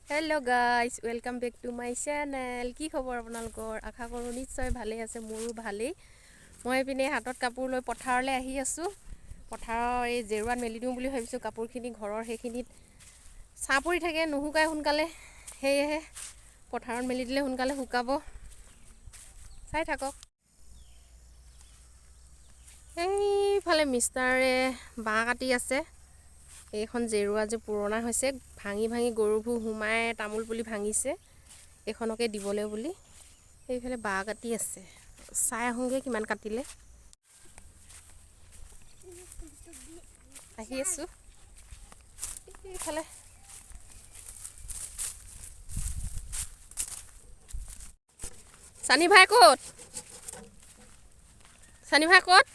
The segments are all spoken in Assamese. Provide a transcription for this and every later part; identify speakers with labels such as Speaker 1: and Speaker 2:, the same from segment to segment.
Speaker 1: Hello guys, welcome back to my channel. কি খবৰ আপোনালোকৰ? আশা কৰোঁ নিশ্চয় ভালে আছে, মোৰো ভালেই। মই পিনে হাতত কাপোৰ লৈ পথাৰলৈ আহি আছোঁ। পথাৰৰ এই জেৰুৱাত মেলি দিওঁ বুলি ভাবিছোঁ। কাপোৰখিনি ঘৰৰ সেইখিনিত ছাঁ পৰি থাকে, নুশুকাই সোনকালে। সেয়েহে পথাৰত মেলি দিলে সোনকালে শুকাব। চাই থাকক। এইফালে মিষ্টাৰে বাঁহ কাটি আছে। এইখন জেৰুৱা যে পুৰণা হৈছে, ভাঙি ভাঙি গৰুবোৰ সোমাই তামোল পুলি ভাঙিছে, এইখনকে দিবলৈ বুলি এইফালে বাঁহ কাটি আছে। চাই আহোঁগৈ কিমান কাটিলে। আহি আছোঁ এইফালে। চানি ভাই ক'ত? চানি ভাই ক'ত?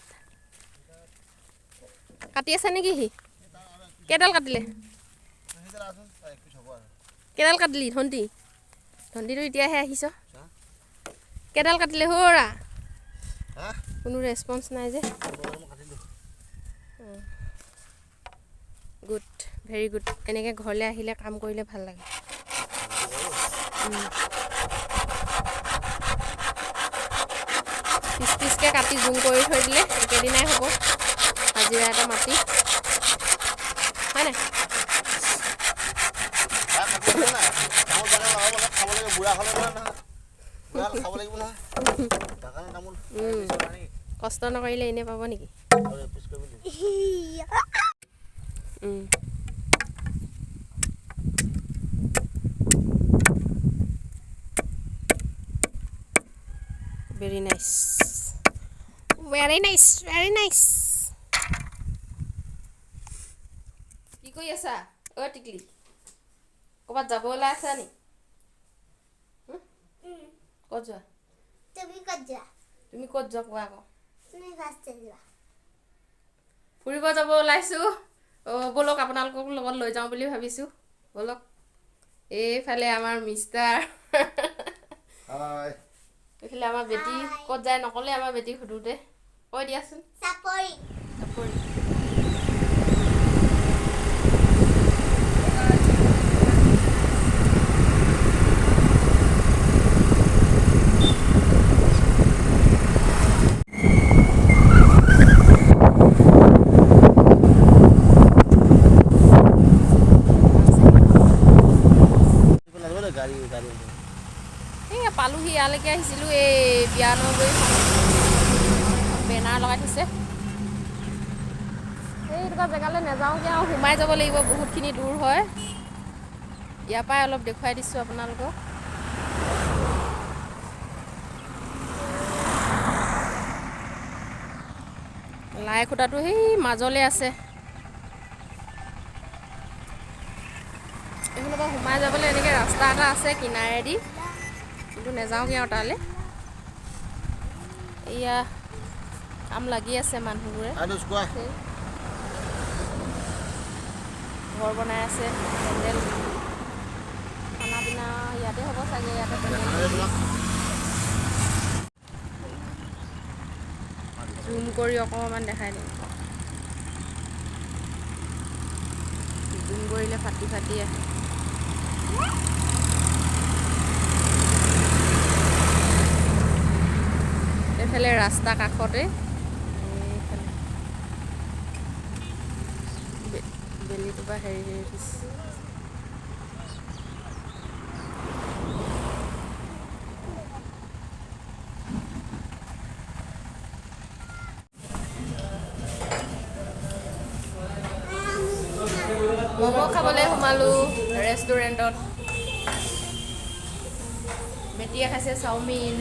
Speaker 1: কাটি আছে নেকি সি? কেইডাল কাটিলে? কেইডাল কাটিলি ধন্তি? ধন্তিটো এতিয়াহে আহিছ। কেইডাল কাটিলে হৰা? কোনো ৰেছপন্স নাই যে। Good, very good. এনেকৈ ঘৰলৈ আহিলে কাম কৰিলে ভাল লাগে। পিচ পিচকৈ কাটি জোং কৰি থৈ দিলে একেদিনাই হ'ব। হাজিৰা এটা মাতি হয় নাই? কষ্ট নকৰিলে এনেই পাব নেকি? Very nice. Very nice. Very nice. কি কৰি আছা? টিকলি ক'ৰবাত যাব ওলাই আছা নি? ক'ত যোৱা? তুমি ক'ত যোৱা কোৱা আকৌ? ফুৰিব যাব ওলাইছোঁ। ব'লক আপোনালোকক লগত লৈ যাওঁ বুলি ভাবিছোঁ। ব'লক। এইফালে আমাৰ মিষ্টাৰ, এইফালে আমাৰ বেটি ক'ত যায় নক'লে আমাৰ বেটিক সোধোতে। কৈ দিয়াচোন। চাপৰি। পালোহি, ইয়ালৈকে আহিছিলোঁ। এই বিয়ানগৰী বেনাৰ লগাই থৈছে। এই এনেকুৱা জেগালৈ নাযাওঁগৈ আৰু, সোমাই যাব লাগিব, বহুতখিনি দূৰ হয়। ইয়াৰ পৰাই অলপ দেখুৱাই দিছোঁ আপোনালোকক। লাই খুটাটো সেই মাজলৈ আছে। এইফালৰ পৰা সোমাই যাবলৈ এনেকৈ ৰাস্তা এটা আছে কিনাৰেদি, কিন্তু নাযাওঁগৈ আৰু তালৈ। এয়া কাম লাগি আছে মানুহবোৰে, ঘৰ বনাই আছে। পেণ্ডেল খানা পিনা ইয়াতে হ'ব চাগে। ইয়াতে জুম কৰি অকণমান দেখাই দিম। জুম কৰিলে ফাটি ফাটি আহে। এইফালে ৰাস্তা কাষতে এইফালে বেলিটোৰ পৰা হেৰি দিছে। ম'ম' খাবলৈ সোমালোঁ ৰেষ্টুৰেণ্টত। বেটিয়ে খাইছে চাওমিন।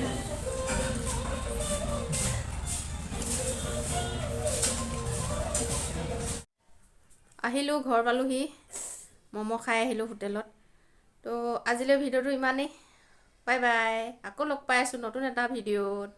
Speaker 1: আহিলোঁ, ঘৰ পালোহি, ম'ম' খাই আহিলোঁ হোটেলত। তো আজিলৈ ভিডিঅ'টো ইমানেই। Bye bye. আকৌ লগ পাই আছোঁ নতুন এটা ভিডিঅ'ত।